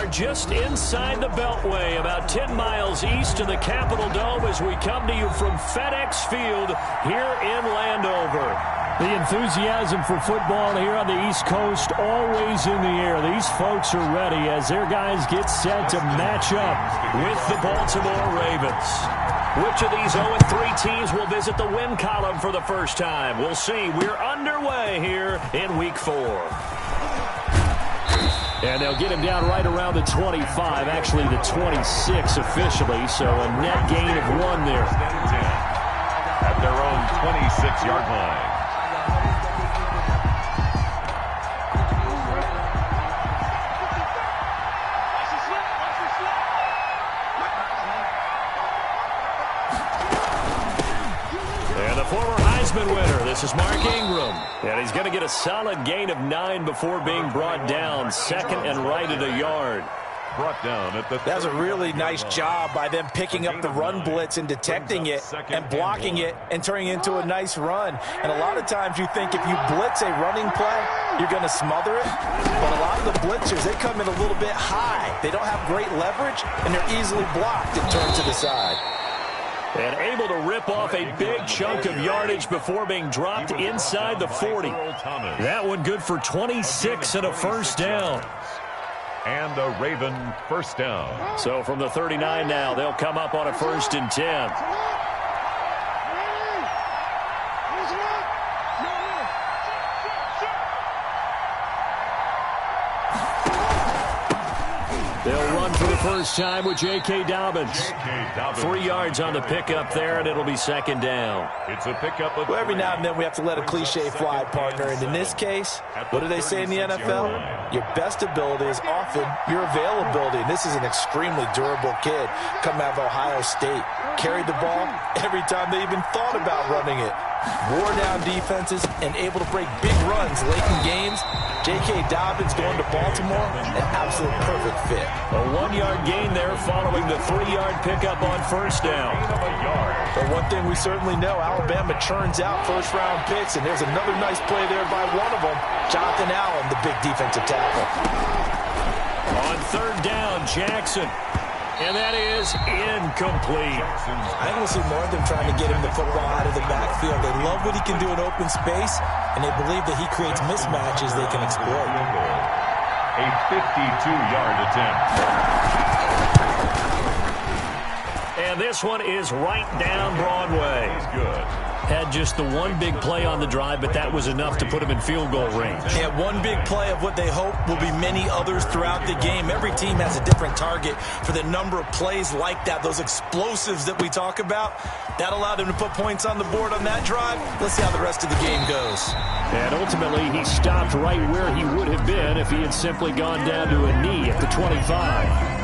are just inside the Beltway, about 10 miles east of the Capitol Dome as we come to you from FedEx Field here in Landover. The enthusiasm for football here on the East Coast always in the air. These folks are ready as their guys get set to match up with the Baltimore Ravens. Which of these 0-3 teams will visit the win column for the first time? We'll see. We're underway here in Week 4. And they'll get him down right around the 25, actually the 26 officially, so a net gain of 1 there. At their own 26-yard line. Winner. This is Mark Ingram, and he's going to get a solid gain of 9 before being brought down, second and right at a yard. Brought down at the That's a really nice job by them picking up the run blitz and detecting it and blocking it and turning it into a nice run. And a lot of times you think if you blitz a running play, you're going to smother it. But a lot of the blitzers, they come in a little bit high. They don't have great leverage, and they're easily blocked and turned to the side. And able to rip off a big chunk of yardage before being dropped inside the 40. That one good for 26 and a first down. And a Raven first down. So from the 39 now, they'll come up on a 1st and 10. They'll run for the first time with J.K. Dobbins. 3 yards on the pickup there, and it'll be 2nd down. It's a pickup of... Well, every now and then we have to let a cliche fly, partner. And in this case, what do they say in the NFL? Your best ability is often your availability. And this is an extremely durable kid coming out of Ohio State. Carried the ball every time they even thought about running it. Wore down defenses and able to break big runs late in games. J.K. Dobbins going to Baltimore, an absolute perfect fit. A 1-yard gain there following the 3-yard pickup on first down. But one thing we certainly know, Alabama churns out first-round picks, and there's another nice play there by one of them, Jonathan Allen, the big defensive tackle. On 3rd down, Jackson. And that is incomplete. I don't see more of them trying to get him the football out of the backfield. They love what he can do in open space, and they believe that he creates mismatches they can exploit. A 52-yard attempt. And this one is right down Broadway. He's good. Had just the one big play on the drive, but that was enough to put him in field goal range. Yeah, one big play of what they hope will be many others throughout the game. Every team has a different target for the number of plays like that, those explosives that we talk about. That allowed them to put points on the board on that drive. Let's see how the rest of the game goes. And ultimately, he stopped right where he would have been if he had simply gone down to a knee at the 25.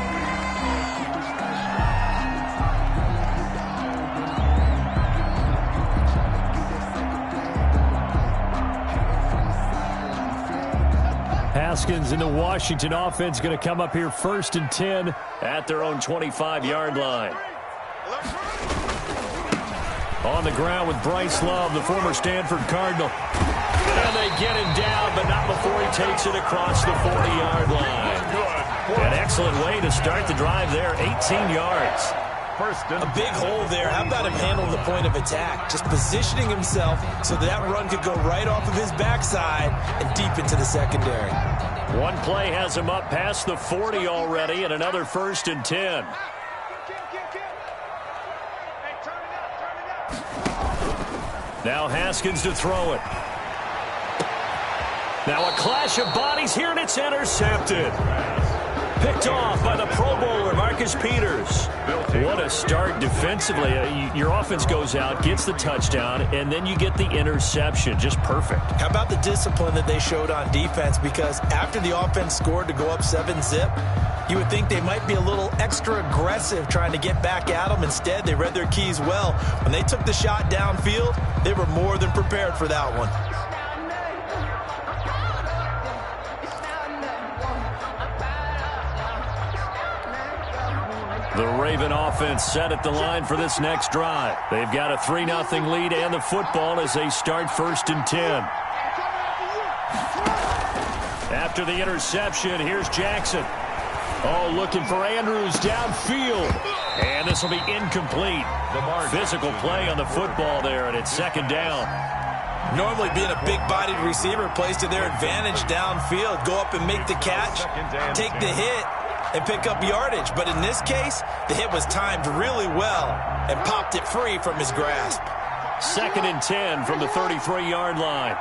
Haskins in the Washington offense going to come up here 1st and 10 at their own 25-yard line. On the ground with Bryce Love, the former Stanford Cardinal. And they get him down, but not before he takes it across the 40-yard line. An excellent way to start the drive there, 18 yards. A big hole there. How about him handling the point of attack? Just positioning himself so that run could go right off of his backside and deep into the secondary. One play has him up past the 40 already, and another 1st and 10. Now Haskins to throw it. Now a clash of bodies here, and it's intercepted. Picked off by the Pro Bowler, Marcus Peters. What a start defensively. Your offense goes out, gets the touchdown, and then you get the interception. Just perfect. How about the discipline that they showed on defense? Because after the offense scored to go up 7-zip, you would think they might be a little extra aggressive trying to get back at them. Instead, they read their keys well. When they took the shot downfield, they were more than prepared for that one. The Raven offense set at the line for this next drive. They've got a 3-0 lead and the football as they start 1st and 10. After the interception, here's Jackson. Oh, looking for Andrews downfield. And this will be incomplete. Physical play on the football there, and it's second down. Normally being a big-bodied receiver plays to their advantage downfield. Go up and make the catch, take the hit, and pick up yardage. But in this case, the hit was timed really well and popped it free from his grasp. Second and 10 from the 33-yard line.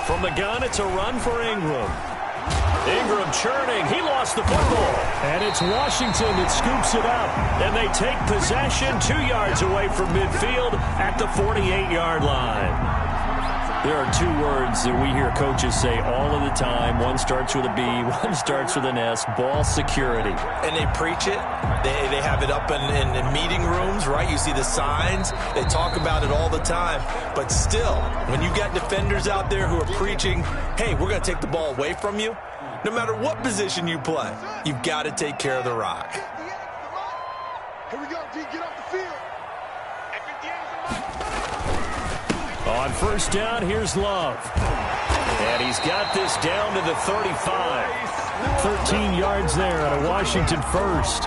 From the gun, it's a run for Ingram. Ingram churning. He lost the football. And it's Washington that scoops it up. And they take possession 2 yards away from midfield at the 48-yard line. There are two words that we hear coaches say all of the time. One starts with a B, one starts with an S, ball security. And they preach it. They have it up in meeting rooms, right? You see the signs. They talk about it all the time. But still, when you got defenders out there who are preaching, hey, we're going to take the ball away from you, no matter what position you play, you've got to take care of the rock. Here we go, D, get off the field. On first down, here's Love. And he's got this down to the 35. 13 yards there on a Washington first.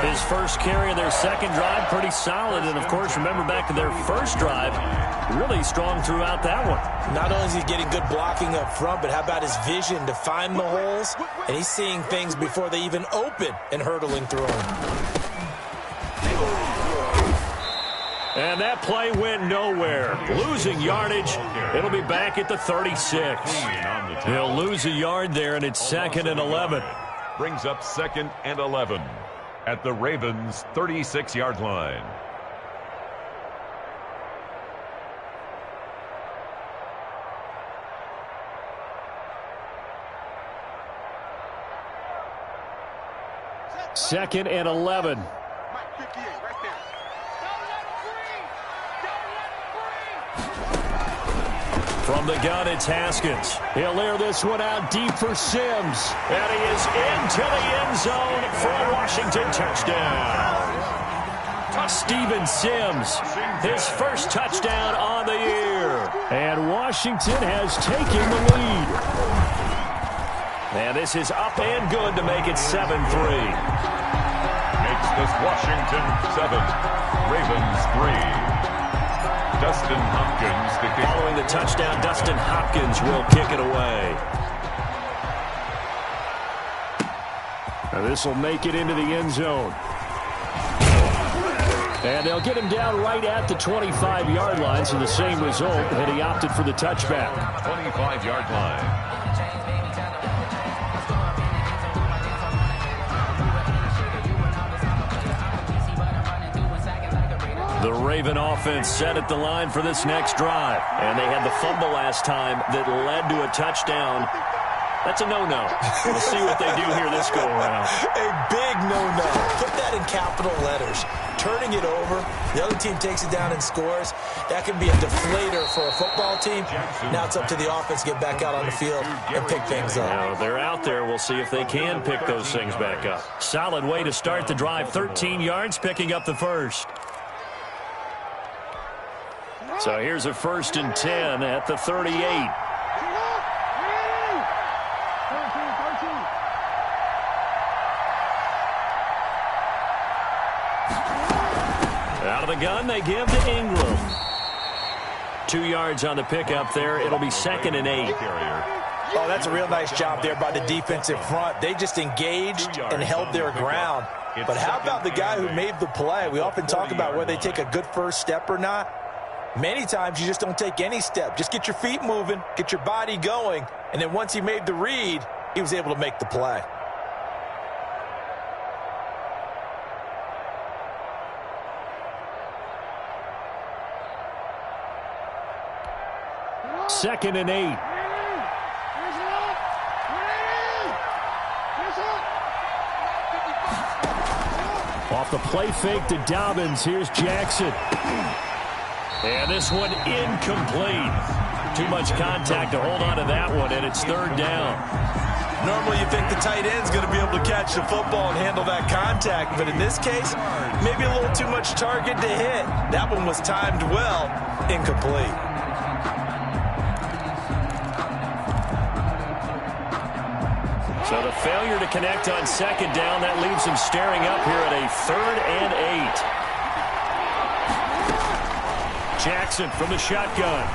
His first carry of their second drive, pretty solid. And, of course, remember back to their first drive, really strong throughout that one. Not only is he getting good blocking up front, but how about his vision to find the holes? And he's seeing things before they even open and hurdling through them. And that play went nowhere. Losing yardage. It'll be back at the 36. He'll lose a yard there, and it's second and 11. Brings up second and 11 at the Ravens' 36-yard line. Second and 11. From the gun, it's Haskins. He'll air this one out deep for Sims. And he is into the end zone for a Washington touchdown. Steven Sims, his first touchdown on the year. And Washington has taken the lead. And this is up and good to make it 7-3. Makes this Washington 7, Ravens 3. Dustin Hopkins to kick. Following the touchdown, Dustin Hopkins will kick it away. Now this will make it into the end zone. And they'll get him down right at the 25-yard line, so the same result, and he opted for the touchback. 25-yard line. The Raven offense set at the line for this next drive. And they had the fumble last time that led to a touchdown. That's a no-no. We'll see what they do here this go-around. A big no-no. Put that in capital letters. Turning it over, the other team takes it down and scores. That can be a deflator for a football team. Now it's up to the offense to get back out on the field and pick things up. Now, they're out there. We'll see if they can pick those things back up. Solid way to start the drive. 13 yards, picking up the first. So here's a 1st and 10 at the 38. Out of the gun, they give to Ingram. 2 yards on the pickup there. It'll be 2nd and 8. Oh, that's a real nice job there by the defensive front. They just engaged and held their ground. But how about the guy who made the play? We often talk about whether they take a good first step or not. Many times you just don't take any step. Just get your feet moving, get your body going, and then once he made the read, he was able to make the play. Second and 8. Off the play fake to Dobbins. Here's Jackson. And this one incomplete. Too much contact to hold on to that one, and it's 3rd down. Normally you think the tight end's going to be able to catch the football and handle that contact, but in this case, maybe a little too much target to hit. That one was timed well, incomplete. failure to connect on second down. That leaves him staring up here at a 3rd and 8. Jackson from the shotgun.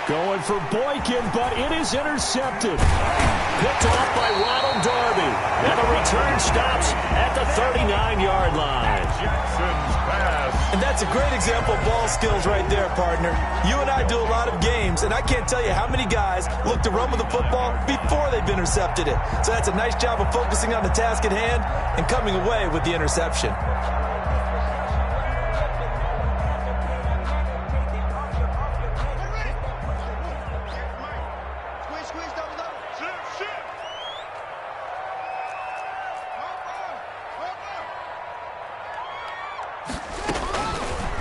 Going for Boykin, but it is intercepted. Picked off by Ronald Darby. And the return stops at the 39-yard line. Jackson's pass. And that's a great example of ball skills right there, partner. You and I do a lot of games, and I can't tell you how many guys look to run with the football before they've intercepted it. So that's a nice job of focusing on the task at hand and coming away with the interception.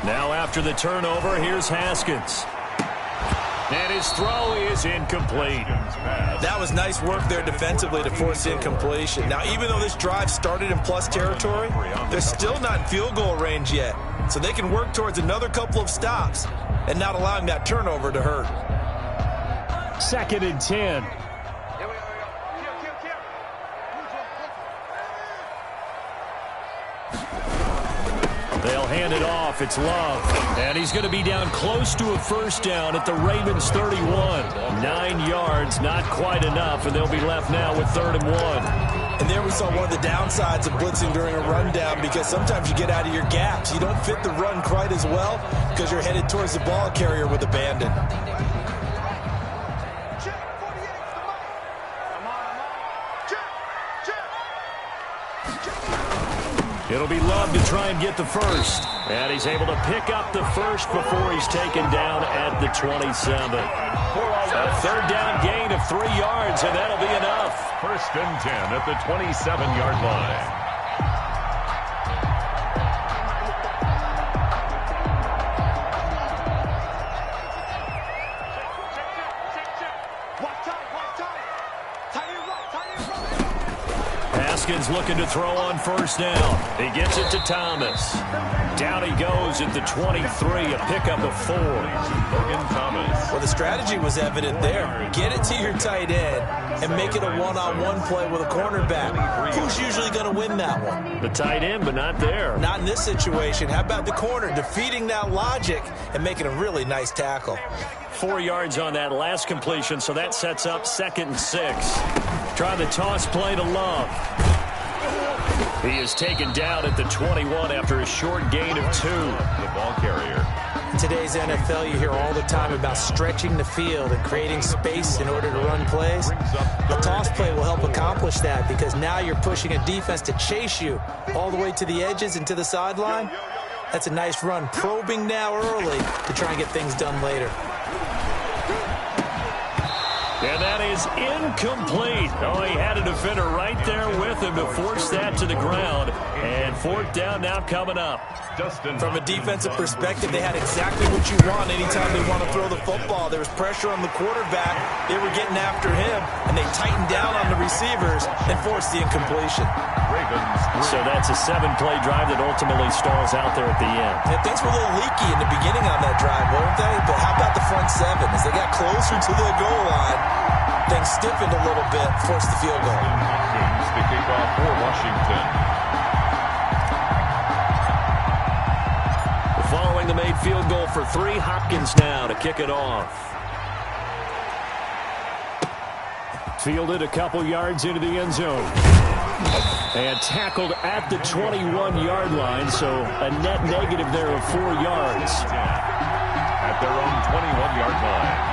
Now after the turnover, here's Haskins. And his throw is incomplete. That was nice work there defensively to force incompletion. Now, even though this drive started in plus territory, they're still not in field goal range yet. So they can work towards another couple of stops and not allowing that turnover to hurt. 2nd and 10. They'll hand it off. It's Love. And he's going to be down close to a first down at the Ravens 31. 9 yards, not quite enough, and they'll be left now with 3rd and 1. And there we saw one of the downsides of blitzing during a rundown, because sometimes you get out of your gaps. You don't fit the run quite as well because you're headed towards the ball carrier with abandon. It'll be Love to try and get the first. And he's able to pick up the first before he's taken down at the 27. A 3rd down gain of 3 yards, and that'll be enough. 1st and 10 at the 27-yard line. Haskins looking to throw on first down. He gets it to Thomas. Down he goes at the 23, a pickup of 4. Logan Thomas. Well, the strategy was evident there. Get it to your tight end and make it a one-on-one play with a cornerback. Who's usually going to win that one? The tight end, but not there. Not in this situation. How about the corner defeating that logic and making a really nice tackle? 4 yards on that last completion, so that sets up 2nd and 6. Try the toss play to Love. He is taken down at the 21 after a short gain of 2. The ball carrier. In today's NFL, you hear all the time about stretching the field and creating space in order to run plays. The toss play will help accomplish that, because now you're pushing a defense to chase you all the way to the edges and to the sideline. That's a nice run, probing now early to try and get things done later. And that is incomplete. Oh, he had a defender right there with him to force that to the ground. And 4th down now coming up. From a defensive perspective, they had exactly what you want anytime they want to throw the football. There was pressure on the quarterback. They were getting after him, and they tightened down on the receivers and forced the incompletion. So that's a 7-play drive that ultimately stalls out there at the end. Yeah, things were a little leaky in the beginning on that drive, weren't they? But how about the front 7? As they got closer to the goal line, things stiffened a little bit, forced the field goal. The kickoff for Washington. Following the made field goal for 3, Hopkins now to kick it off. Fielded a couple yards into the end zone. And tackled at the 21-yard line, so a net negative there of 4 yards. At their own 21-yard line.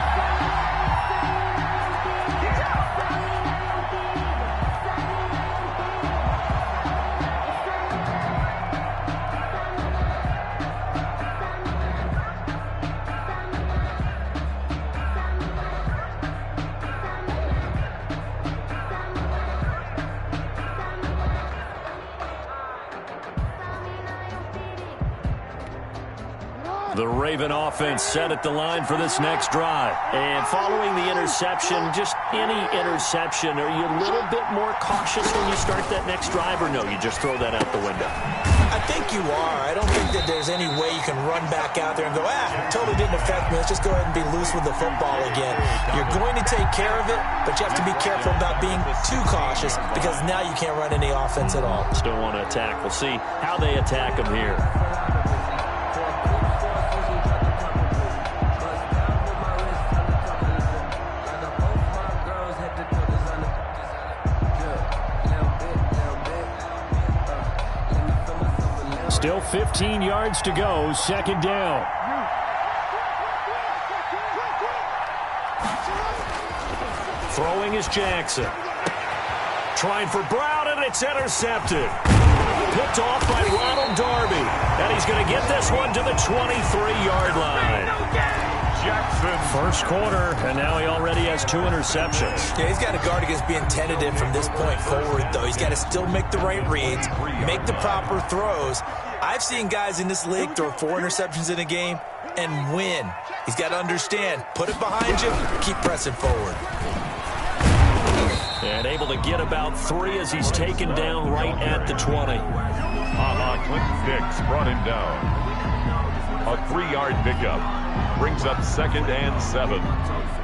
The Raven offense set at the line for this next drive. And following the interception, just any interception, are you a little bit more cautious when you start that next drive, or no, you just throw that out the window? I think you are. I don't think that there's any way you can run back out there and go, totally didn't affect me. Let's just go ahead and be loose with the football again. You're going to take care of it, but you have to be careful about being too cautious because now you can't run any offense at all. Still want to attack. We'll see how they attack them here. Still 15 yards to go, second down. Throwing is Jackson. Trying for Brown, and it's intercepted. Picked off by Ronald Darby. And he's going to get this one to the 23-yard line. Jackson. First quarter, and now he already has 2 interceptions. Yeah, he's got to guard against being tentative from this point forward, though. He's got to still make the right reads, make the proper throws. I've seen guys in this league throw 4 interceptions in a game and win. He's got to understand, put it behind you, keep pressing forward. And able to get about 3 as he's taken down right at the 20. Clinton Dix brought him down. A 3-yard pickup. Brings up 2nd and 7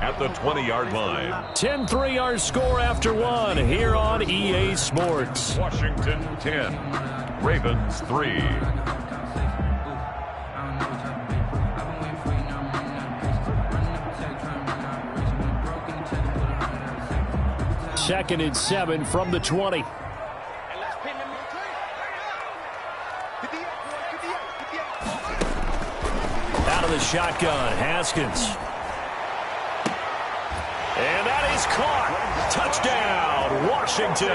at the 20-yard line. 10-3 our score after 1 here on EA Sports. Washington 10, Ravens 3. Second and 7 from the 20. Out of the shotgun, Haskins. And that is caught. Touchdown, Washington.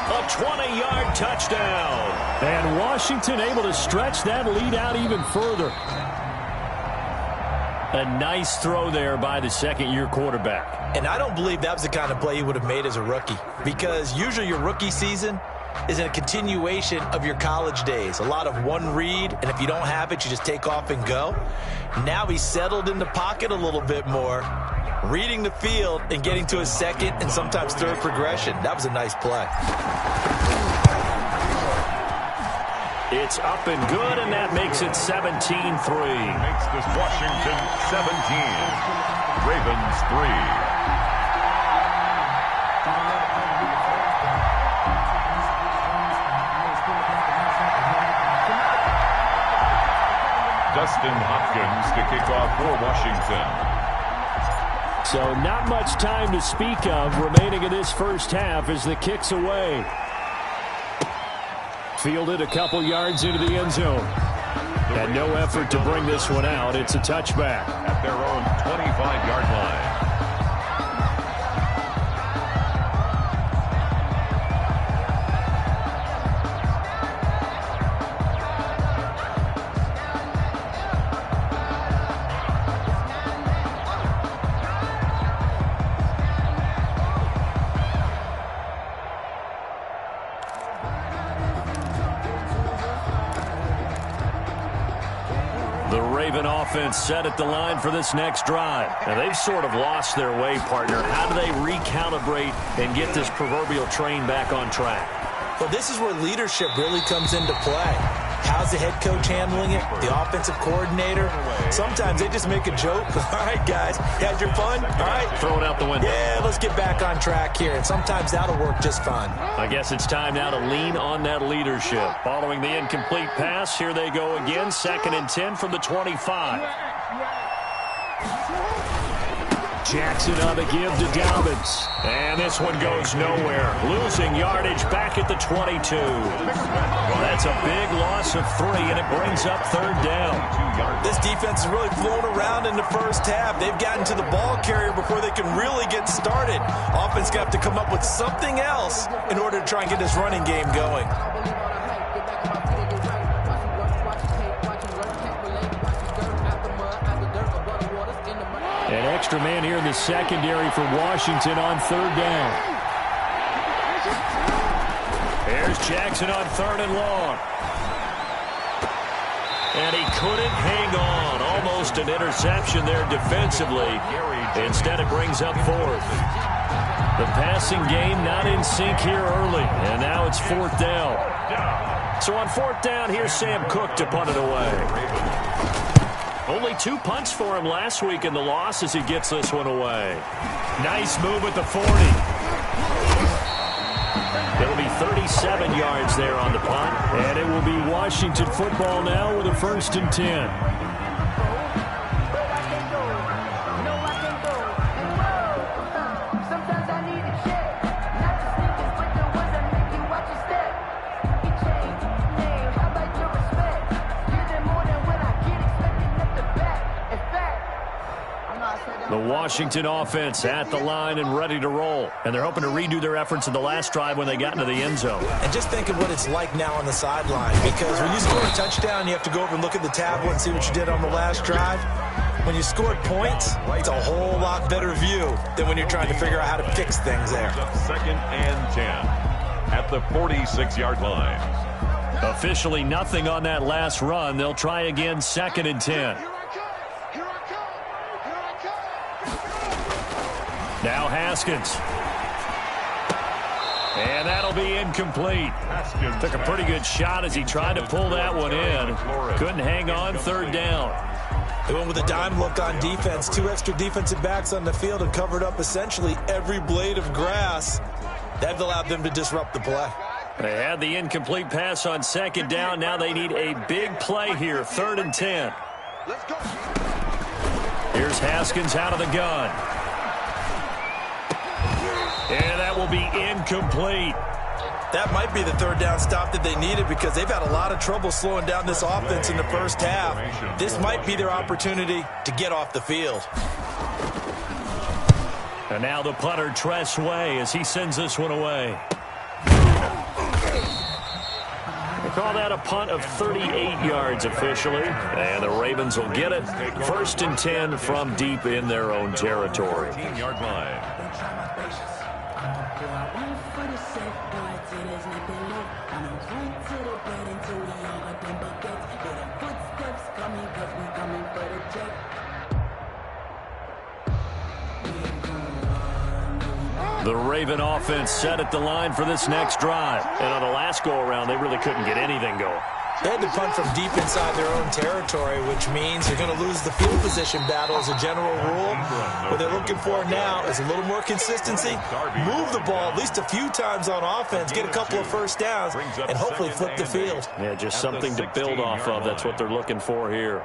A 20-yard touchdown. And Washington able to stretch that lead out even further. A nice throw there by the second-year quarterback. And I don't believe that was the kind of play he would have made as a rookie, because usually your rookie season is a continuation of your college days. A lot of one read, and if you don't have it, you just take off and go. Now he's settled in the pocket a little bit more, reading the field and getting to his second and sometimes third progression. That was a nice play. It's up and good, and that makes it 17-3. Makes this Washington 17, Ravens 3. Dustin Hopkins to kick off for Washington. So not much time to speak of remaining in this first half as the kick's away. Fielded a couple yards into the end zone. And no effort to bring this one out. It's a touchback. At their own 25-yard line. Offense set at the line for this next drive. Now they've sort of lost their way, partner. How do they recalibrate and get this proverbial train back on track? Well, this is where leadership really comes into play. How's the head coach handling it? The offensive coordinator? Sometimes they just make a joke. All right, guys, had your fun? All right. Throw it out the window. Yeah, let's get back on track here. And sometimes that'll work just fine. I guess it's time now to lean on that leadership. Following the incomplete pass, here they go again. 2nd and 10 from the 25. Jackson on the give to Dobbins. And this one goes nowhere. Losing yardage back at the 22. Well, that's a big loss of 3, and it brings up 3rd down. This defense is really flown around in the first half. They've gotten to the ball carrier before they can really get started. Offense got to come up with something else in order to try and get this running game going. An extra man here in the secondary for Washington on 3rd down. There's Jackson on 3rd and long. And he couldn't hang on. Almost an interception there defensively. Instead, it brings up fourth. The passing game not in sync here early. And now it's fourth down. So on fourth down, here's Sam Cook to punt it away. Only 2 punts for him last week in the loss as he gets this one away. Nice move at the 40. It'll be 37 yards there on the punt. And it will be Washington football now with a 1st and 10. The Washington offense at the line and ready to roll. And they're hoping to redo their efforts in the last drive when they got into the end zone. And just think of what it's like now on the sideline. Because when you score a touchdown, you have to go over and look at the tablet and see what you did on the last drive. When you scored points, it's a whole lot better view than when you're trying to figure out how to fix things there. 2nd and 10 at the 46-yard line. Officially nothing on that last run. They'll try again 2nd and 10. Now Haskins. And that'll be incomplete. Took a pretty good shot as he tried to pull that one in. Couldn't hang on, 3rd down. They went with a dime look on defense. 2 extra defensive backs on the field and covered up essentially every blade of grass. That allowed them to disrupt the play. They had the incomplete pass on 2nd down. Now they need a big play here, 3rd and 10. Let's go. Here's Haskins out of the gun. And that will be incomplete. That might be the 3rd down stop that they needed because they've had a lot of trouble slowing down this offense in the first half. This might be their opportunity to get off the field. And now the punter, Tress Way, as he sends this one away. They call that a punt of 38 yards officially. And the Ravens will get it. 1st and 10 from deep in their own territory. 14-yard line. The Raven offense set at the line for this next drive. And on the last go-around, they really couldn't get anything going. They had to punt from deep inside their own territory, which means they're going to lose the field position battle as a general rule. What they're looking for now is a little more consistency, move the ball at least a few times on offense, get a couple of 1st downs, and hopefully flip the field. Yeah, just something to build off of. That's what they're looking for here.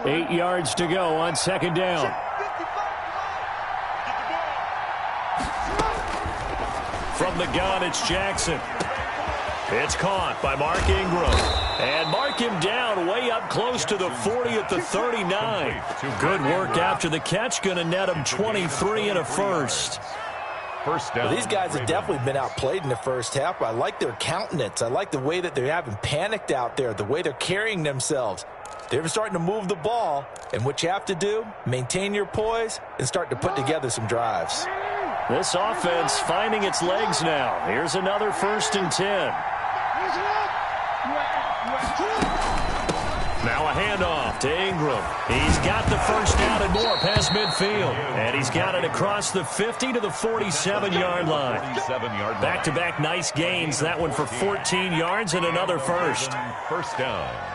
Eight yards to go on 2nd down. From the gun, it's Jackson. It's caught by Mark Ingram. And mark him down way up close to the 40 at the 39. Good work after the catch. Going to net him 23 and a 1st. First down. Well, these guys have definitely been outplayed in the first half. I like their countenance. I like the way that they haven't panicked out there, the way they're carrying themselves. They're starting to move the ball, and what you have to do, maintain your poise and start to put together some drives. This offense finding its legs now. Here's another 1st and 10. Now a handoff to Ingram. He's got the 1st down and more past midfield. And he's got it across the 50 to the 47-yard line. Back-to-back nice gains. That one for 14 yards and another 1st. 1st down.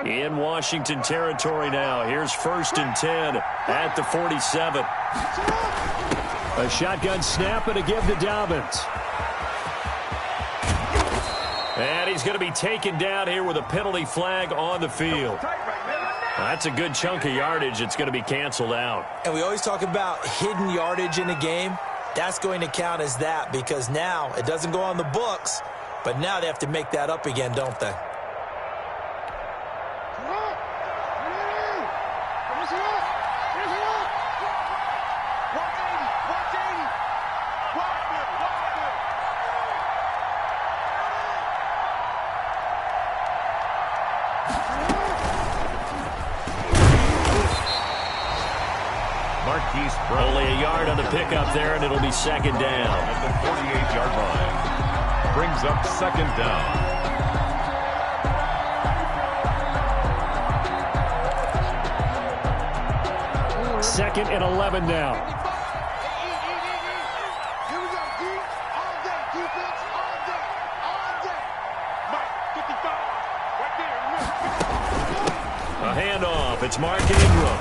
In Washington territory now. Here's 1st and 10 at the 47. A shotgun snap and a give to Dobbins. And he's going to be taken down here with a penalty flag on the field. That's a good chunk of yardage. It's going to be canceled out. And we always talk about hidden yardage in a game. That's going to count as that because now it doesn't go on the books, but now they have to make that up again, don't they? Only a yard on the pickup there, and it'll be second down. At the 48-yard line. Brings up second down. Second and 11 now. Here we go, D. All day, defense, all day, all day. Mike, 55, right there. A handoff. It's Mark Ingram.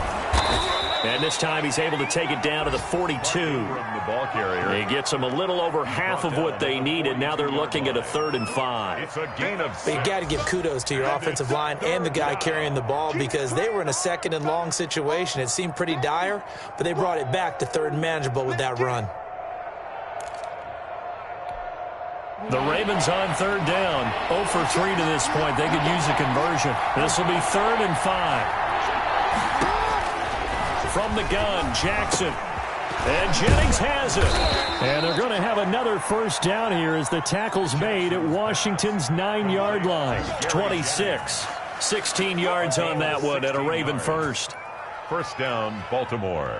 And this time he's able to take it down to the 42. From the ball carrier. He gets them a little over half of what they needed. Now they're looking at a 3rd and 5. It's a gain of But 6. you got to give kudos to your offensive line and the guy carrying the ball because they were in a 2nd and long situation. It seemed pretty dire, but they brought it back to 3rd and manageable with that run. The Ravens on 3rd down. 0 for 3 to this point. They could use a conversion. This will be 3rd and 5. From the gun, Jackson. And Jennings has it. And they're going to have another first down here as the tackle's made at Washington's 9-yard line. 26. 16 yards on that one at a Raven first. First down, Baltimore.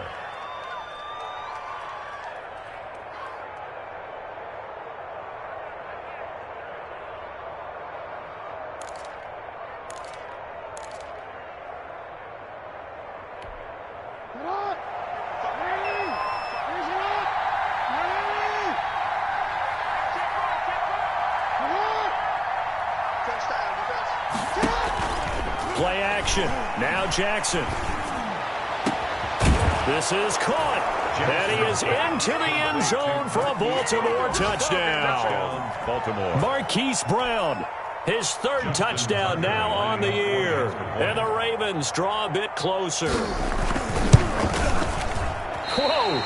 Play action. Now Jackson. This is caught. And he is into the end zone for a Baltimore touchdown. Baltimore. Marquise Brown, his 3rd touchdown now on the year. And the Ravens draw a bit closer. Whoa.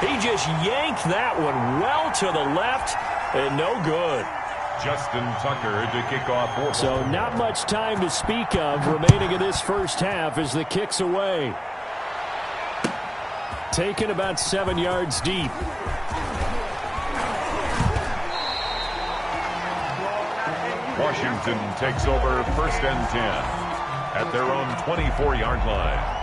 He just yanked that one well to the left and no good. Justin Tucker to kick off. So not much time to speak of remaining in this first half as the kick's away. Taken about 7 yards deep. Washington takes over 1st and 10 at their own 24-yard line.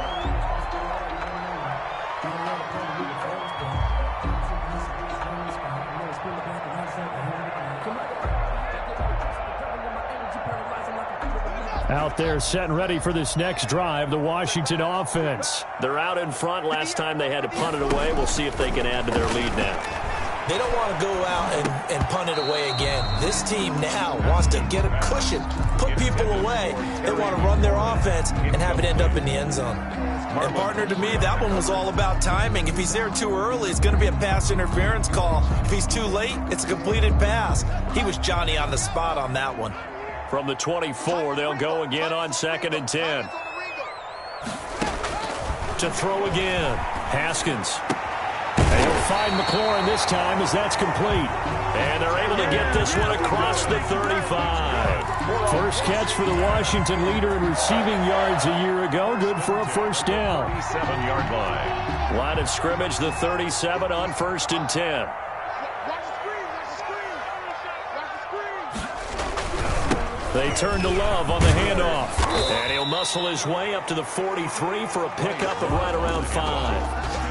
Out there set and ready for this next drive, the Washington offense. They're out in front. Last time they had to punt it away. We'll see if they can add to their lead now. They don't want to go out and punt it away again. This team now wants to get a cushion, put people away. They want to run their offense and have it end up in the end zone. And, partner, to me, that one was all about timing. If he's there too early, it's going to be a pass interference call. If he's too late, it's a completed pass. He was Johnny on the spot on that one. From the 24, they'll go again on 2nd and 10. To throw again, Haskins. And he'll find McLaurin this time as that's complete. And they're able to get this one across the 35. First catch for the Washington leader in receiving yards a year ago. Good for a first down. 37-yard line. Line of scrimmage, the 37 on 1st and 10. They turn to Love on the handoff. And he'll muscle his way up to the 43 for a pickup of right around 5.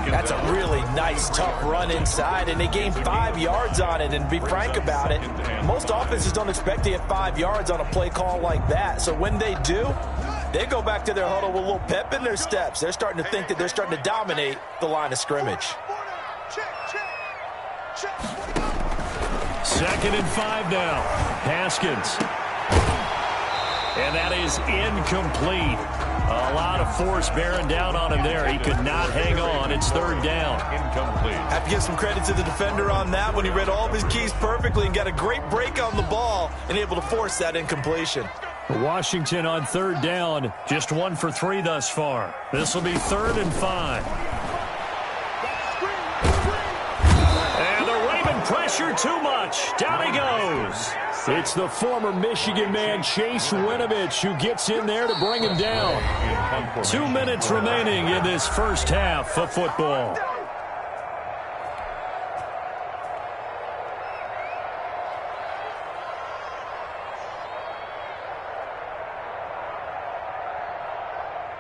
That's a really nice, tough run inside, and they gained 5 yards on it. And to be frank about it, most offenses don't expect to get 5 yards on a play call like that. So when they do, they go back to their huddle with a little pep in their steps. They're starting to think that they're starting to dominate the line of scrimmage. 2nd and 5 now. Haskins. And that is incomplete. A lot of force bearing down on him there. He could not hang on. It's 3rd down. Incomplete. Have to give some credit to the defender on that one. He read all of his keys perfectly and got a great break on the ball and able to force that incompletion. Washington on 3rd down. Just 1 for 3 thus far. This will be 3rd and 5. And the Raven pressure too much. Down he goes. It's the former Michigan man, Chase Winovich, who gets in there to bring him down. 2 minutes remaining in this first half of football.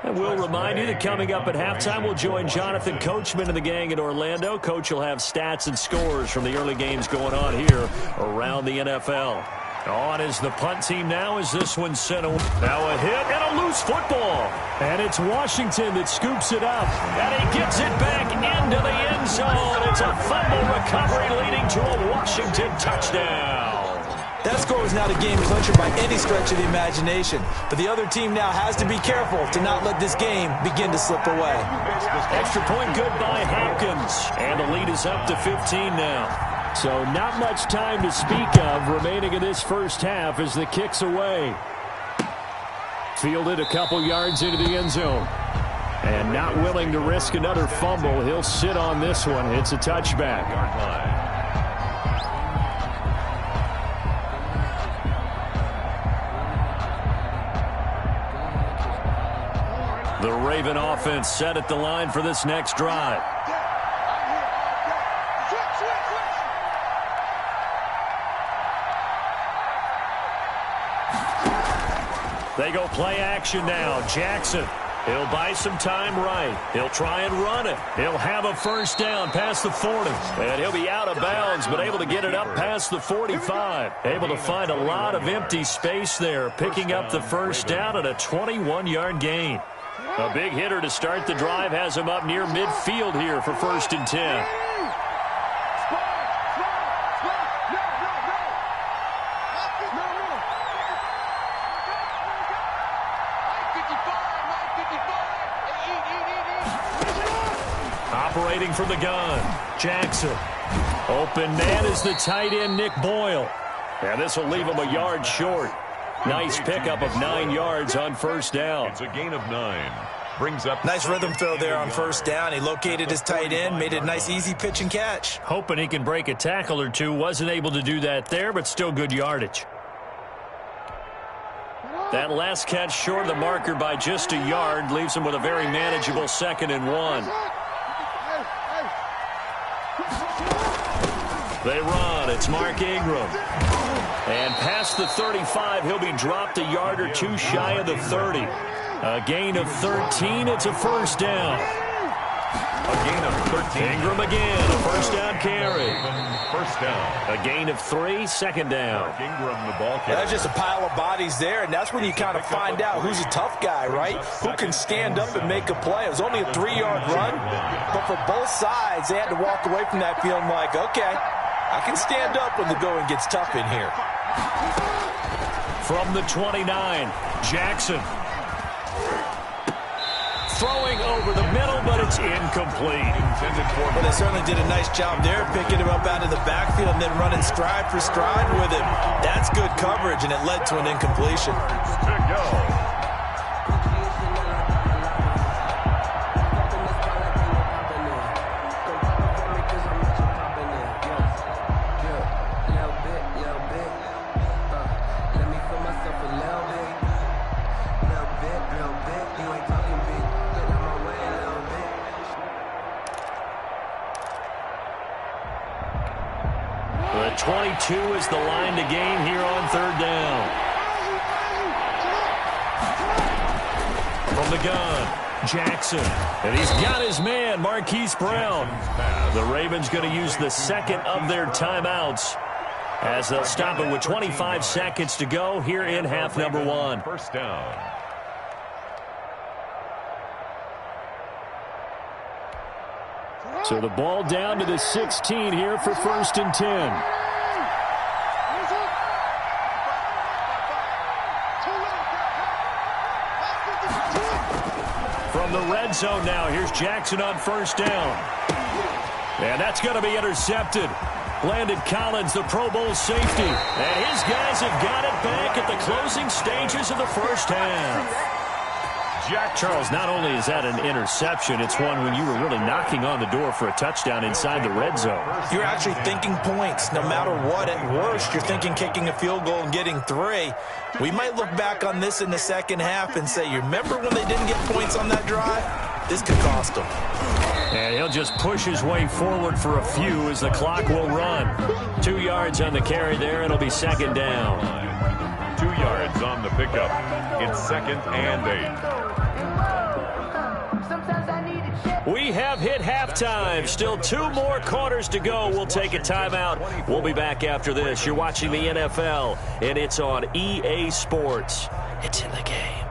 And we'll remind you that coming up at halftime, we'll join Jonathan Coachman and the gang in Orlando. Coach will have stats and scores from the early games going on here around the NFL. On is the punt team now as this one's sent away. Now a hit and a loose football. And it's Washington that scoops it up. And he gets it back into the end zone. It's a fumble recovery leading to a Washington touchdown. That score was not a game clincher by any stretch of the imagination. But the other team now has to be careful to not let this game begin to slip away. Extra point good by Hopkins. And the lead is up to 15 now. So not much time to speak of remaining in this first half as the kick's away. Fielded a couple yards into the end zone. And not willing to risk another fumble. He'll sit on this one. It's a touchback. The Raven offense set at the line for this next drive. They go play action now. Jackson. He'll buy some time right. He'll try and run it. He'll have a first down past the 40. And he'll be out of bounds, but able to get it up past the 45. Able to find a lot of empty space there, picking up the first down at a 21-yard gain. A big hitter to start the drive has him up near midfield here for 1st and 10. Operating from the gun, Jackson. Open man is the tight end, Nick Boyle. And this will leave him a yard short. Nice pickup of 9 yards on first down. It's a gain of 9. Brings up nice rhythm throw there on first down. He located his tight end, made it a nice easy pitch and catch. Hoping he can break a tackle or two. Wasn't able to do that there, but still good yardage. That last catch short of the marker by just a yard leaves him with a very manageable 2nd and 1. They run. It's Mark Ingram. And past the 35, he'll be dropped a yard or two shy of the 30. A gain of 13. It's a first down. a gain of 13. Ingram again. A first down carry. First down. A gain of 3. 2nd down. Ingram the ball carrier. That's just a pile of bodies there, and that's when you kind of find out who's a tough guy, right? Who can stand up and make a play. It was only a 3-yard run, but for both sides, they had to walk away from that feeling like, okay, I can stand up when the going gets tough in here. From the 29, Jackson. Throwing over the middle, but it's incomplete. Well, they certainly did a nice job there, picking him up out of the backfield and then running stride for stride with him. That's good coverage, and it led to an incompletion. To go. The 22 is the line to gain here on 3rd down. From the gun, Jackson. And he's got his man, Marquise Brown. The Ravens going to use the 2nd of their timeouts as they'll stop it with 25 seconds to go here in half number 1. First down. So the ball down to the 16 here for 1st and 10. From the red zone now, here's Jackson on 1st down. And that's going to be intercepted. Landon Collins, the Pro Bowl safety. And his guys have got it back at the closing stages of the first half. Charles, not only is that an interception, it's one when you were really knocking on the door for a touchdown inside the red zone. You're actually thinking points. No matter what, at worst, you're thinking kicking a field goal and getting 3. We might look back on this in the second half and say, you remember when they didn't get points on that drive? This could cost them. And he'll just push his way forward for a few as the clock will run. 2 yards on the carry there. It'll be 2nd down. 2 yards on the pickup. It's 2nd and 8. We have hit halftime. Still 2 more quarters to go. We'll take a timeout. We'll be back after this. You're watching the NFL, and it's on EA Sports. It's in the game.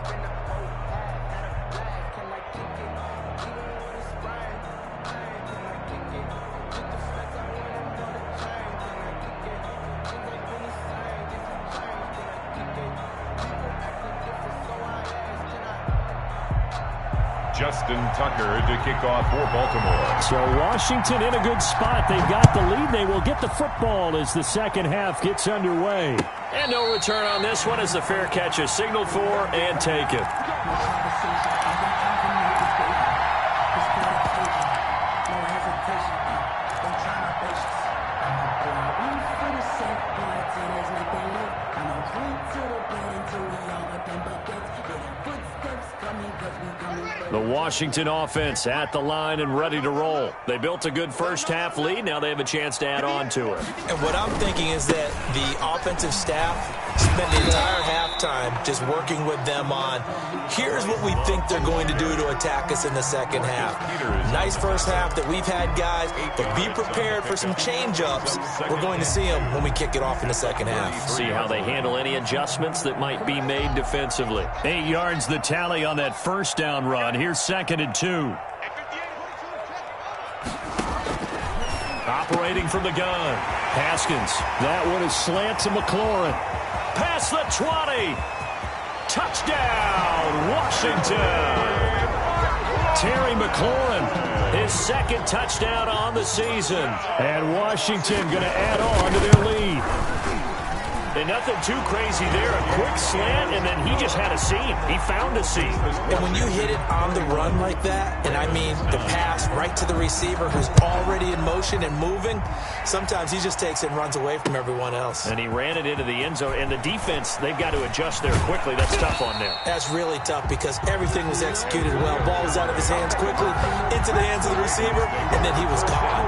Justin Tucker to kick off for Baltimore. So Washington in a good spot. They've got the lead. They will get the football as the second half gets underway. And no return on this one as the fair catch is signaled for and taken. The Washington offense at the line and ready to roll. They built a good first-half lead. Now they have a chance to add on to it. And what I'm thinking is that the offensive staff spent the entire halftime just working with them on, here's what we think they're going to do to attack us in the second half. Nice first half that we've had, guys, but be prepared for some change-ups. We're going to see them when we kick it off in the second half. See how they handle any adjustments that might be made defensively. 8 yards the tally on that first down run. Here's 2nd and 2. Operating from the gun. Haskins. That one is slant to McLaurin. Past the 20. Touchdown, Washington. Terry McLaurin, his 2nd touchdown on the season. And Washington going to add on to their lead. And nothing too crazy there. A quick slant, and then he just had a seam. He found a seam. And when you hit it on the run like that, and I mean the pass right to the receiver who's already in motion and moving, sometimes he just takes it and runs away from everyone else. And he ran it into the end zone. And the defense, they've got to adjust there quickly. That's tough on them. That's really tough because everything was executed well. Ball was out of his hands quickly, into the hands of the receiver, and then he was gone.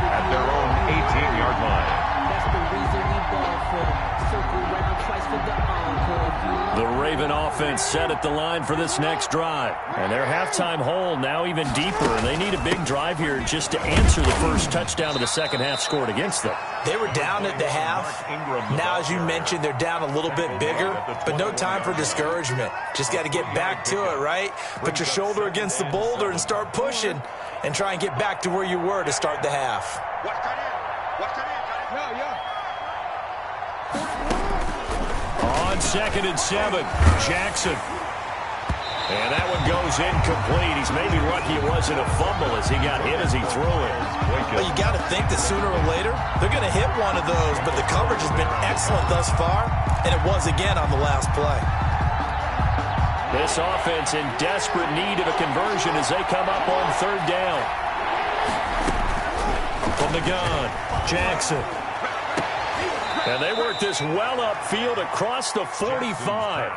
At their own 18-yard line. The Raven offense set at the line for this next drive. And their halftime hole now even deeper. And they need a big drive here just to answer the first touchdown of the second half scored against them. They were down at the half. Now, as you mentioned, they're down a little bit bigger, but no time for discouragement. Just got to get back to it, right? Put your shoulder against the boulder and start pushing and try and get back to where you were to start the half. On 2nd and 7, Jackson. And that one goes incomplete. He's maybe lucky it wasn't a fumble as he got hit as he threw it. Well, you got to think that sooner or later they're going to hit one of those, but the coverage has been excellent thus far, and it was again on the last play. This offense in desperate need of a conversion as they come up on 3rd down. From the gun, Jackson. And they work this well upfield across the 45.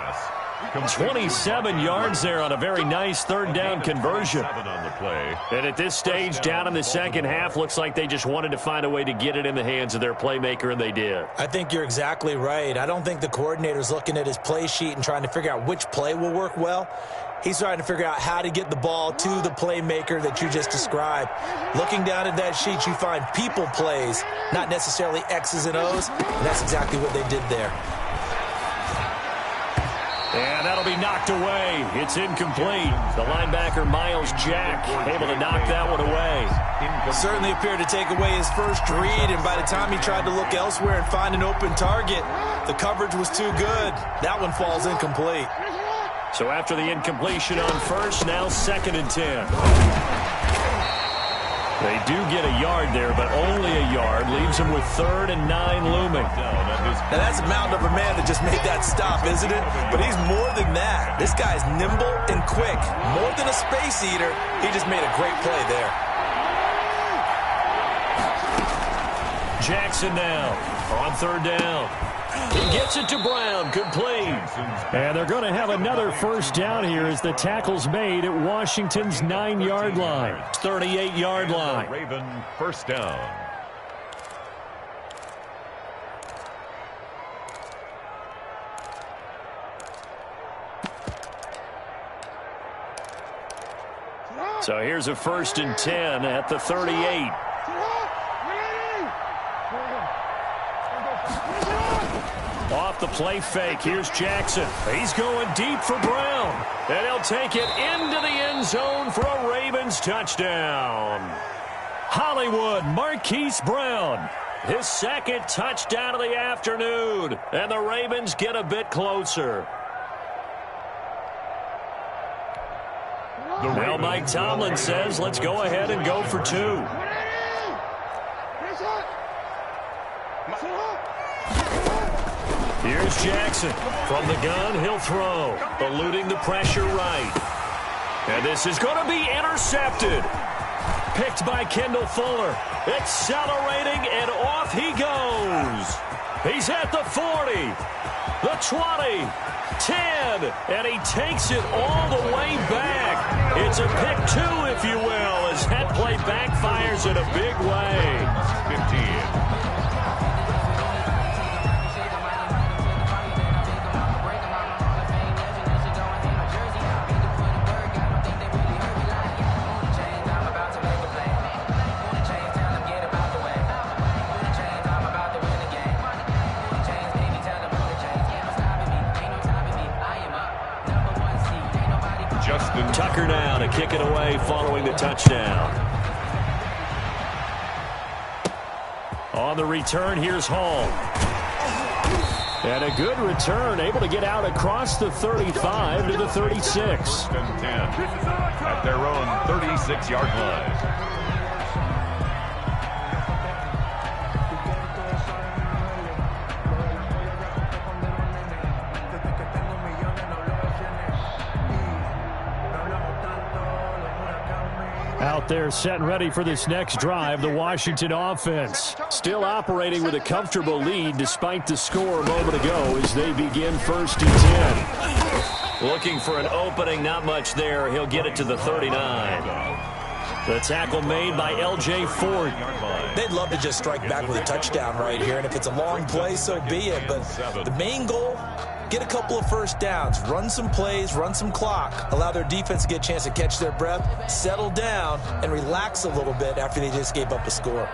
27 yards there on a very nice 3rd down conversion. And at this stage, down in the second half, looks like they just wanted to find a way to get it in the hands of their playmaker, and they did. I think you're exactly right. I don't think the coordinator's looking at his play sheet and trying to figure out which play will work well. He's trying to figure out how to get the ball to the playmaker that you just described. Looking down at that sheet, you find people plays, not necessarily X's and O's, and that's exactly what they did there. And that'll be knocked away. It's incomplete. The linebacker, Miles Jack, able to knock that one away. Certainly appeared to take away his first read, and by the time he tried to look elsewhere and find an open target, the coverage was too good. That one falls incomplete. So after the incompletion on first, now 2nd and 10. They do get a yard there, but only a yard. Leaves them with 3rd and 9 looming. Now that's a mountain of a man that just made that stop, isn't it? But he's more than that. This guy's nimble and quick. More than a space eater, he just made a great play there. Jackson now on 3rd down. He gets it to Brown, complete. And they're going to have another first down here as the tackle's made at Washington's 9-yard line. 38-yard line. Raven first down. So here's a 1st and 10 at the 38. Off the play fake, here's Jackson. He's going deep for Brown. And he'll take it into the end zone for a Ravens touchdown. Hollywood Marquise Brown, his 2nd touchdown of the afternoon. And the Ravens get a bit closer. Now Mike Tomlin says, let's go ahead and go for 2. Here's Jackson. From the gun, he'll throw. Eluding the pressure right. And this is going to be intercepted. Picked by Kendall Fuller. Accelerating, and off he goes. He's at the 40, the 20, 10, and he takes it all the way back. It's a pick 2, if you will, as that play backfires in a big way. 15. Tucker now to kick it away following the touchdown. On the return, here's Hall. And a good return, able to get out across the 35 to the 36. 1st and 10 at their own 36-yard line. Out there set and ready for this next drive, the Washington offense. Still operating with a comfortable lead despite the score a moment ago as they begin 1st and 10. Looking for an opening, not much there. He'll get it to the 39. The tackle made by L.J. Ford. They'd love to just strike back with a touchdown right here, and if it's a long play, so be it. But the main goal, get a couple of 1st downs, run some plays, run some clock, allow their defense to get a chance to catch their breath, settle down, and relax a little bit after they just gave up a score.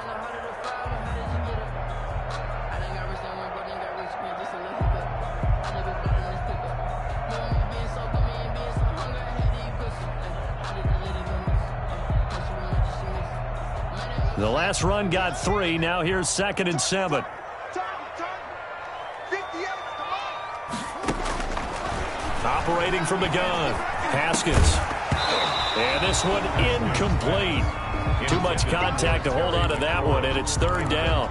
The last run got 3. Now here's 2nd and 7. Operating from the gun, Haskins. And this one incomplete. Too much contact to hold on to that one, and it's 3rd down.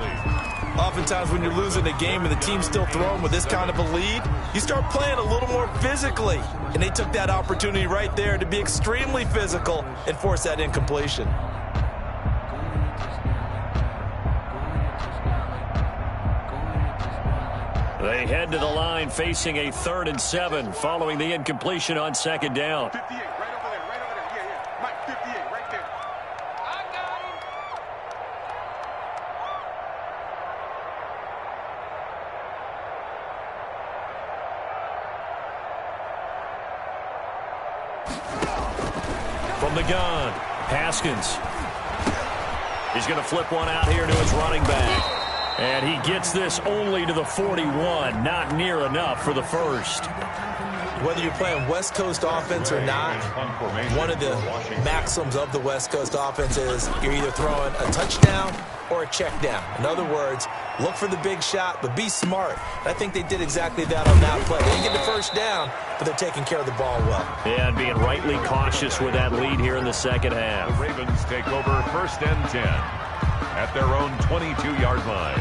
Oftentimes when you're losing a game and the team's still throwing with this kind of a lead, you start playing a little more physically. And they took that opportunity right there to be extremely physical and force that incompletion. They head to the line facing a 3rd and 7 following the incompletion on 2nd down. 58, right over there, right over there. Yeah. Mike, 58, right there. I got him. From the gun, Haskins. He's going to flip one out here to his running back. And he gets this only to the 41, not near enough for the 1st. Whether you're playing West Coast offense or not, one of the maxims of the West Coast offense is you're either throwing a touchdown or a check down. In other words, look for the big shot, but be smart. I think they did exactly that on that play. They didn't get the 1st down, but they're taking care of the ball well. And being rightly cautious with that lead here in the 2nd half. The Ravens take over 1st and 10 at their own 22-yard line.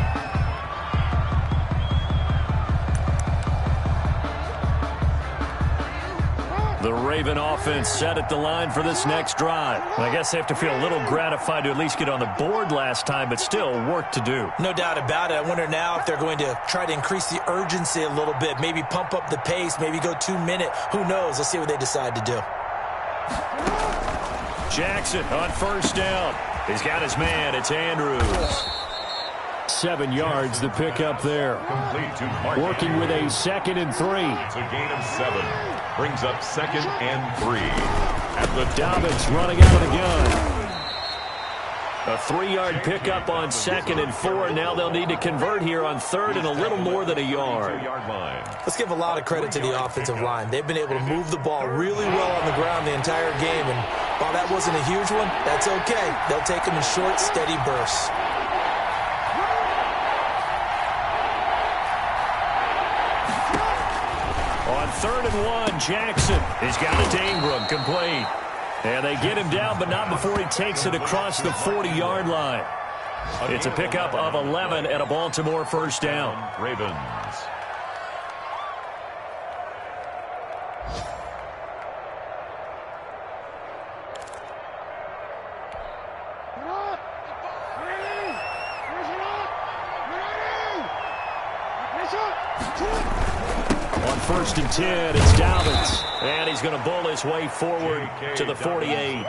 The Raven offense set at the line for this next drive. I guess they have to feel a little gratified to at least get on the board last time, but still work to do. No doubt about it. I wonder now if they're going to try to increase the urgency a little bit, maybe pump up the pace, maybe go 2-minute. Who knows? Let's see what they decide to do. Jackson on 1st down. He's got his man. It's Andrews. 7 yards, the pickup there. Working with a 2nd and 3. It's a gain of 7. Brings up 2nd and 3. Dobbins running out of the gun. A 3-yard pickup on 2nd and 4. Now they'll need to convert here on 3rd and a little more than a yard. Let's give a lot of credit to the offensive line. They've been able to move the ball really well on the ground the entire game. And while that wasn't a huge one, that's okay. They'll take them in short, steady bursts. On 3rd and 1, Jackson. He's got it to Ingram, complete. And they get him down, but not before he takes it across the 40-yard line. It's a pickup of 11 and a Baltimore first down. Ravens. On 1st and 10, it's Dobbins. And he's going to bull his way forward to the 48.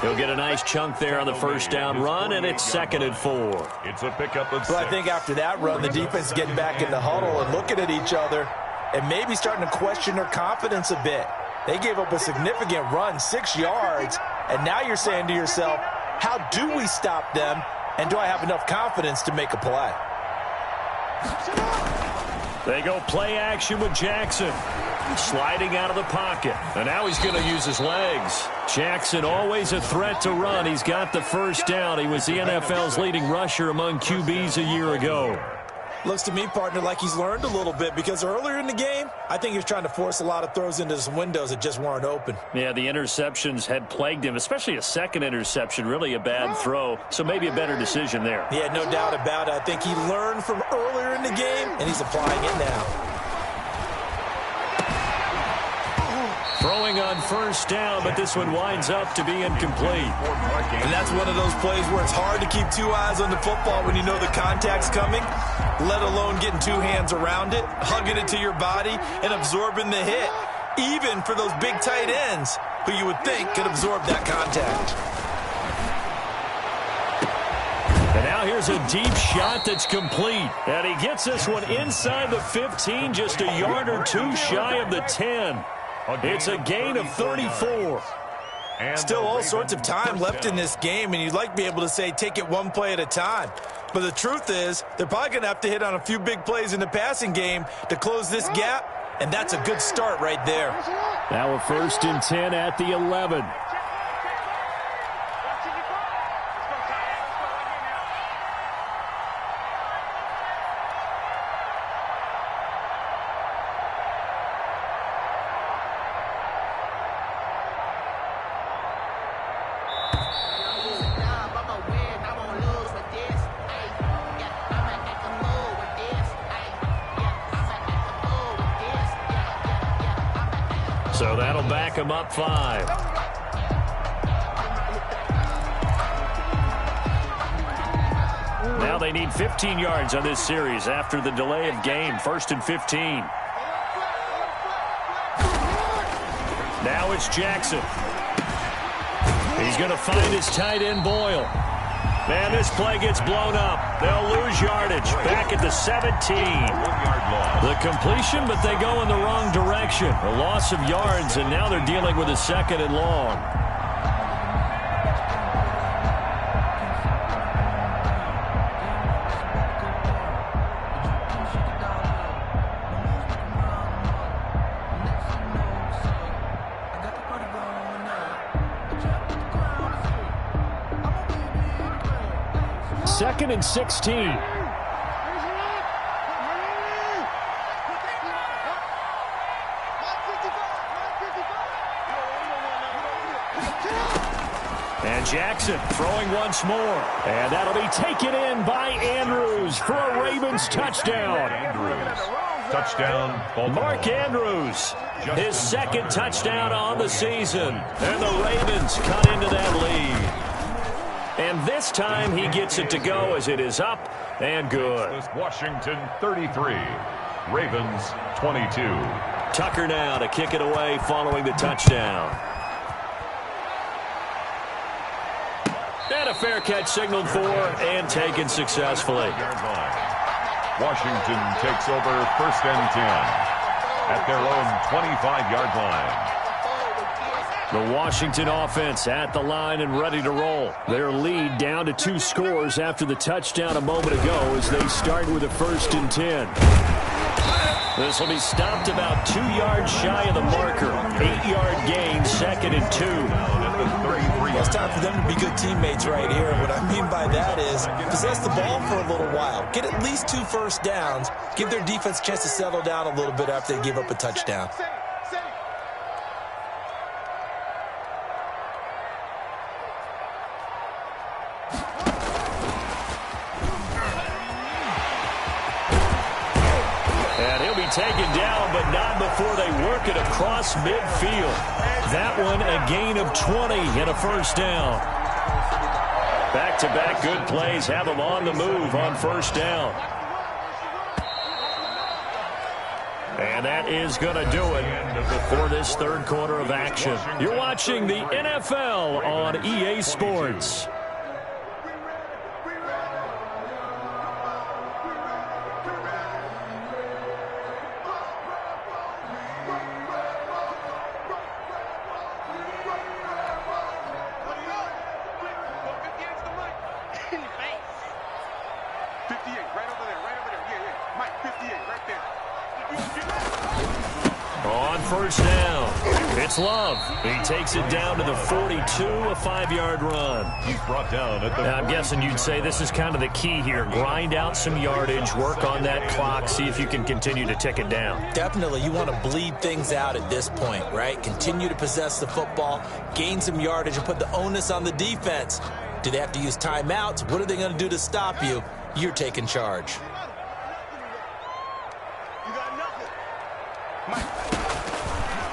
He'll get a nice chunk there on the first down run, and it's 2nd and 4. It's a pickup of 6. Well, I think after that run, the defense is getting back in the huddle and looking at each other and maybe starting to question their confidence a bit. They gave up a significant run, 6 yards, and now you're saying to yourself, how do we stop them, and do I have enough confidence to make a play? They go play action with Jackson. Sliding out of the pocket. And now he's going to use his legs. Jackson always a threat to run. He's got the first down. He was the NFL's leading rusher among QBs a year ago. Looks to me, partner, like he's learned a little bit because earlier in the game, I think he was trying to force a lot of throws into some windows that just weren't open. Yeah, the interceptions had plagued him, especially a second interception, really a bad throw. So maybe a better decision there. Yeah, no doubt about it. I think he learned from earlier in the game, and he's applying it now. Throwing on first down, but this one winds up to be incomplete. And that's one of those plays where it's hard to keep 2 eyes on the football when you know the contact's coming, let alone getting 2 hands around it, hugging it to your body, and absorbing the hit, even for those big tight ends who you would think could absorb that contact. And now here's a deep shot that's complete. And he gets this one inside the 15, just a yard or 2 shy of the 10. It's a gain of 34. Still all sorts of time left in this game, and you'd like to be able to say take it one play at a time. But the truth is, they're probably going to have to hit on a few big plays in the passing game to close this gap, and that's a good start right there. Now a 1st and 10 at the 11. So that'll back him up 5. Now they need 15 yards on this series after the delay of game. 1st and 15. Now it's Jackson. He's going to find his tight end, Boyle. Man, this play gets blown up. They'll lose yardage. Back at the 17. The completion, but they go in the wrong direction. A loss of yards, and now they're dealing with a 2nd and long. Second and 16. And Jackson throwing once more. And that'll be taken in by Andrews for a Ravens touchdown. Touchdown, Baltimore. Mark Andrews, his 2nd touchdown on the season. And the Ravens cut into that lead. And this time he gets it to go as it is up and good. Washington 33, Ravens 22. Tucker now to kick it away following the touchdown. And a fair catch signaled for and taken successfully. Washington takes over 1st and 10 at their own 25-yard line. The Washington offense at the line and ready to roll. Their lead down to 2 scores after the touchdown a moment ago as they start with a 1st and 10. This will be stopped about 2 yards shy of the marker. 8-yard gain, 2nd and 2. It's time for them to be good teammates right here. What I mean by that is possess the ball for a little while. Get at least 2 first downs. Give their defense a chance to settle down a little bit after they give up a touchdown. And he'll be taken down, but not before they work it across midfield. That one a gain of 20 and a 1st down. Back-to-back good plays have them on the move on 1st down. And that is going to do it for this 3rd quarter of action. You're watching the NFL on EA Sports. On 1st down, it's Love. He takes it down to the 42, a 5-yard run. He's brought down at the... Now, I'm guessing you'd say this is kind of the key here. Grind out some yardage, work on that clock, see if you can continue to tick it down. Definitely, you want to bleed things out at this point, right? Continue to possess the football, gain some yardage, and put the onus on the defense. Do they have to use timeouts? What are they going to do to stop you? You're taking charge.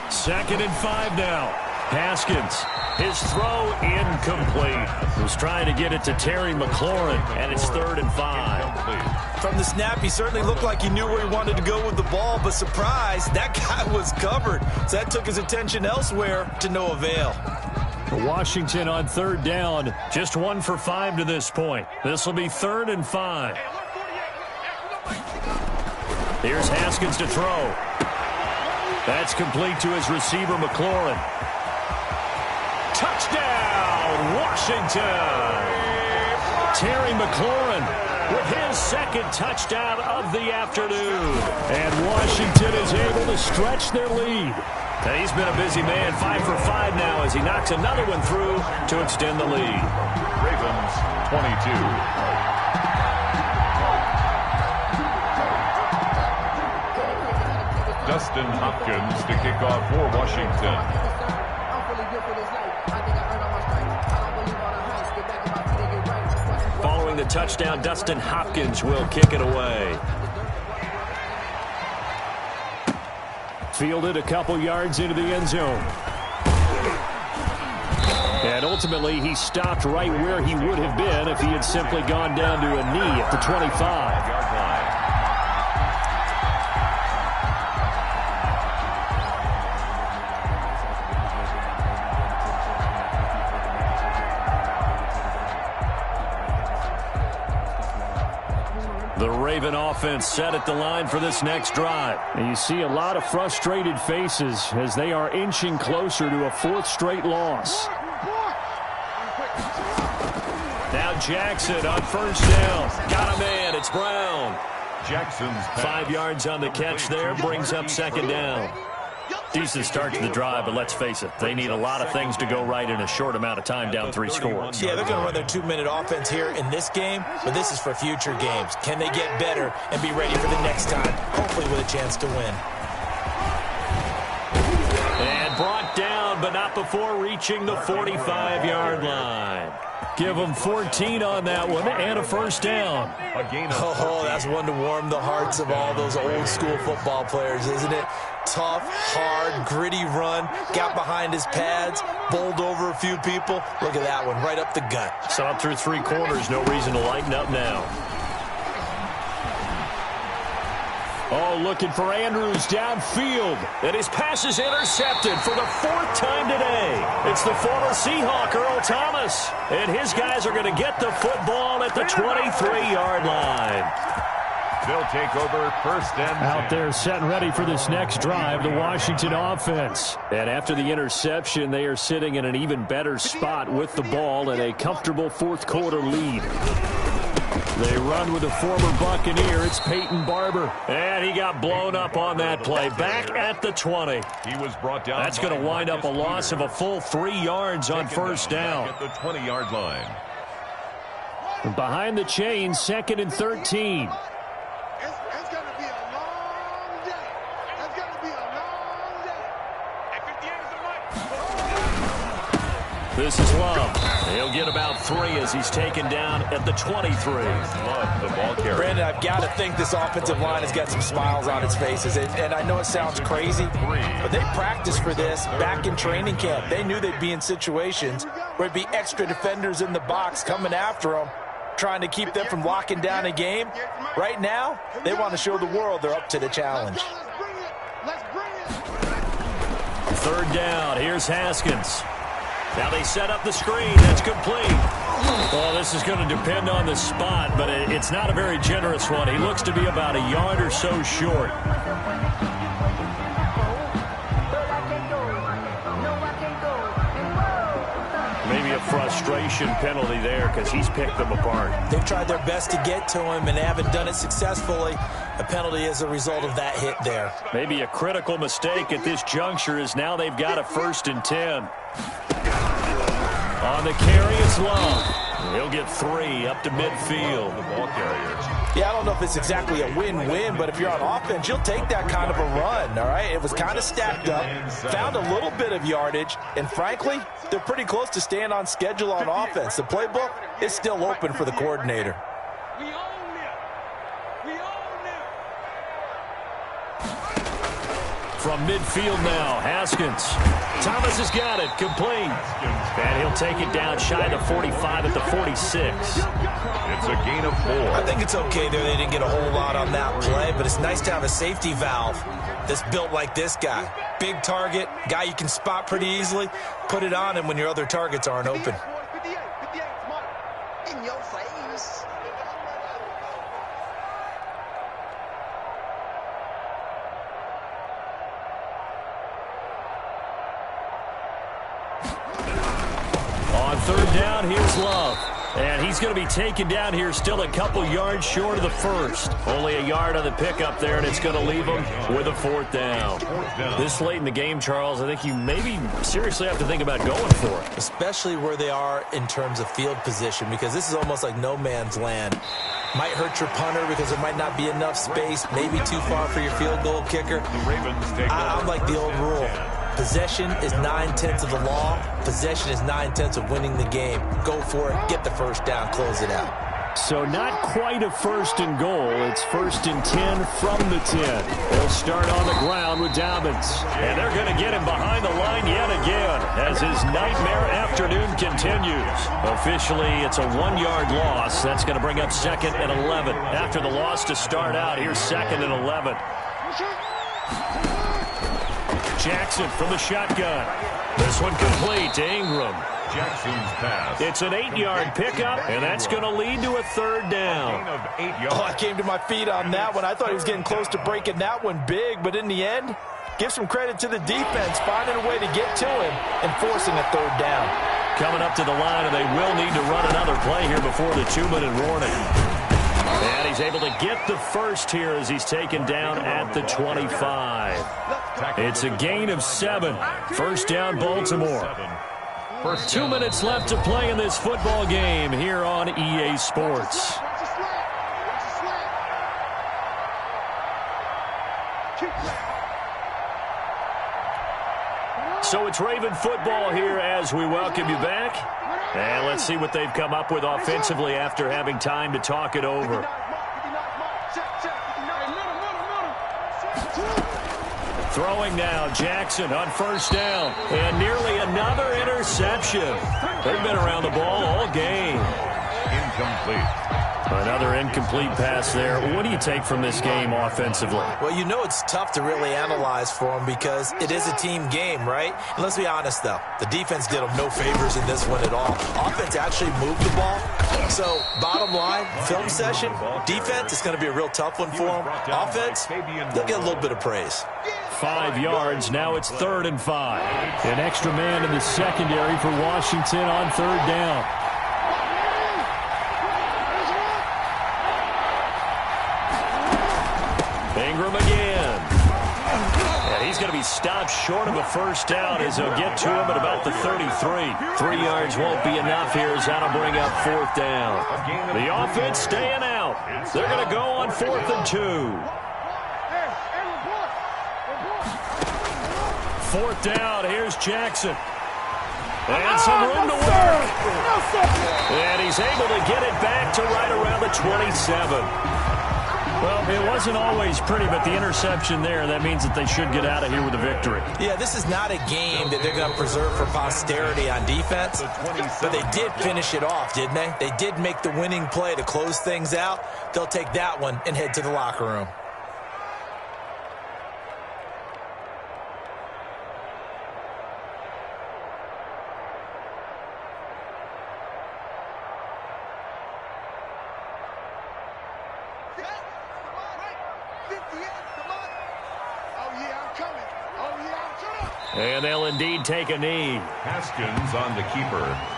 2nd and 5 now. Haskins, his throw incomplete. Was trying to get it to Terry McLaurin, and it's 3rd and 5. From the snap, he certainly looked like he knew where he wanted to go with the ball, but surprise, that guy was covered. So that took his attention elsewhere to no avail. Washington on 3rd down, just 1 for 5 to this point. This will be 3rd and 5. Here's Haskins to throw. That's complete to his receiver, McLaurin. Touchdown, Washington! Terry McLaurin with his 2nd touchdown of the afternoon. And Washington is able to stretch their lead. He's been a busy man, 5 for 5 now as he knocks another one through to extend the lead. Ravens 22. Dustin Hopkins to kick off for Washington. Following the touchdown, Dustin Hopkins will kick it away. Fielded a couple yards into the end zone. And ultimately, he stopped right where he would have been if he had simply gone down to a knee at the 25. The Raven offense set at the line for this next drive. And you see a lot of frustrated faces as they are inching closer to a 4th straight loss. Now Jackson on 1st down. Got a man. It's Brown. Jackson's 5 yards on the catch there. Brings up 2nd down. Decent start to the drive, but let's face it, they need a lot of things to go right in a short amount of time down 3 scores. Yeah, they're going to run their 2-minute offense here in this game, but this is for future games. Can they get better and be ready for the next time, hopefully with a chance to win? And brought down, but not before reaching the 45-yard line. Give them 14 on that one and a 1st down. Oh, that's one to warm the hearts of all those old-school football players, isn't it? Tough, hard, gritty run, got behind his pads, bowled over a few people. Look at that one, right up the gut. So up through 3 quarters, no reason to lighten up now. Oh, looking for Andrews downfield. And his pass is intercepted for the 4th time today. It's the former Seahawk, Earl Thomas. And his guys are going to get the football at the 23-yard line. They'll take over first and 10. Out there set and ready for this next drive, the Washington offense. And after the interception, they are sitting in an even better spot with the ball and a comfortable fourth quarter lead. They run with a former Buccaneer. It's Peyton Barber. And he got blown up on that play. Back at the 20. He was brought down. That's going to wind up a loss of a full 3 yards on first down. At the 20-yard line. Behind the chains, 2nd and 13. It's going to be a long day. It's going to be a long day. This is Love. He'll get about 3 as he's taken down at the 23. Love the ball carrier. Brandon, I've got to think this offensive line has got some smiles on its faces. And I know it sounds crazy, but they practiced for this back in training camp. They knew they'd be in situations where there'd be extra defenders in the box coming after them, trying to keep them from locking down a game. Right now, they want to show the world they're up to the challenge. Let's bring it. 3rd down. Here's Haskins. Now they set up the screen. That's complete. Well, this is going to depend on the spot, but it's not a very generous one. He looks to be about a yard or so short. Maybe a frustration penalty there because he's picked them apart. They've tried their best to get to him and haven't done it successfully. A penalty as a result of that hit there. Maybe a critical mistake at this juncture is now they've got a 1st and 10. On the carry, it's Love. He'll get 3 up to midfield. The ball carrier. Yeah, I don't know if it's exactly a win-win, but if you're on offense, you'll take that kind of a run, all right? It was kind of stacked up, found a little bit of yardage, and frankly, they're pretty close to staying on schedule on offense. The playbook is still open for the coordinator. We own it. We own it. From midfield now, Haskins. Thomas has got it, complete. And he'll take it down shy of the 45 at the 46. It's a gain of 4. I think it's okay there. They didn't get a whole lot on that play, but it's nice to have a safety valve that's built like this guy. Big target, guy you can spot pretty easily. Put it on him when your other targets aren't open. 58, smart. In your face. On 3rd down, here's Love. And he's going to be taken down here still a couple yards short of the 1st. Only a yard on the pickup there, and it's going to leave him with a 4th down. This late in the game, Charles, I think you maybe seriously have to think about going for it. Especially where they are in terms of field position, because this is almost like no man's land. Might hurt your punter because there might not be enough space, maybe too far for your field goal kicker. The Ravens take I'm like the old rule. Possession is 9/10 of the law. Possession is 9/10 of winning the game. Go for it. Get the 1st down. Close it out. So not quite a 1st and goal. It's 1st and 10 from the 10. They'll start on the ground with Dobbins. And they're going to get him behind the line yet again as his nightmare afternoon continues. Officially, it's a 1-yard loss. That's going to bring up 2nd and 11. After the loss to start out, here's 2nd and 11. Jackson from the shotgun. This one complete to Ingram. Jackson's pass. It's an 8-yard pickup, and that's going to lead to a 3rd down. Gain of 8 yards. Oh, I came to my feet on that one. I thought he was getting close to breaking that one big, but in the end, give some credit to the defense, finding a way to get to him and forcing a 3rd down. Coming up to the line, and they will need to run another play here before the 2-minute warning. And he's able to get the 1st here as he's taken down at the 25. It's a gain of 7. 1st down, Baltimore. 2 minutes left to play in this football game here on EA Sports. So it's Raven football here as we welcome you back. And let's see what they've come up with offensively after having time to talk it over. Throwing now, Jackson on 1st down. And nearly another interception. They've been around the ball all game. Incomplete. Another incomplete pass there. What do you take from this game offensively? Well, you know it's tough to really analyze for them because it is a team game, right? And let's be honest, though. The defense did them no favors in this one at all. Offense actually moved the ball So, bottom line, film session, defense is going to be a real tough one for them. Offense, they'll get a little bit of praise. 5 yards. Now it's 3rd and 5. An extra man in the secondary for Washington on 3rd down. Ingram again. And he's going to be stopped short of a first down as they'll get to him at about the 33. 3 yards won't be enough here as that'll bring up 4th down. The offense staying out. They're going to go on 4th and 2. 4th down. Here's Jackson. And some room to work. And he's able to get it back to right around the 27. Well, it wasn't always pretty, but the interception there, that means that they should get out of here with a victory. Yeah, this is not a game that they're going to preserve for posterity on defense, but they did finish it off, didn't they? They did make the winning play to close things out. They'll take that one and head to the locker room. And they'll indeed take a knee. Haskins on the keeper.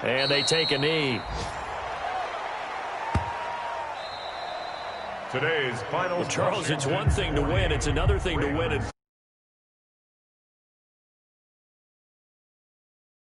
And they take a knee. Today's final. Well, Charles, it's one thing to win. It's another thing to win it.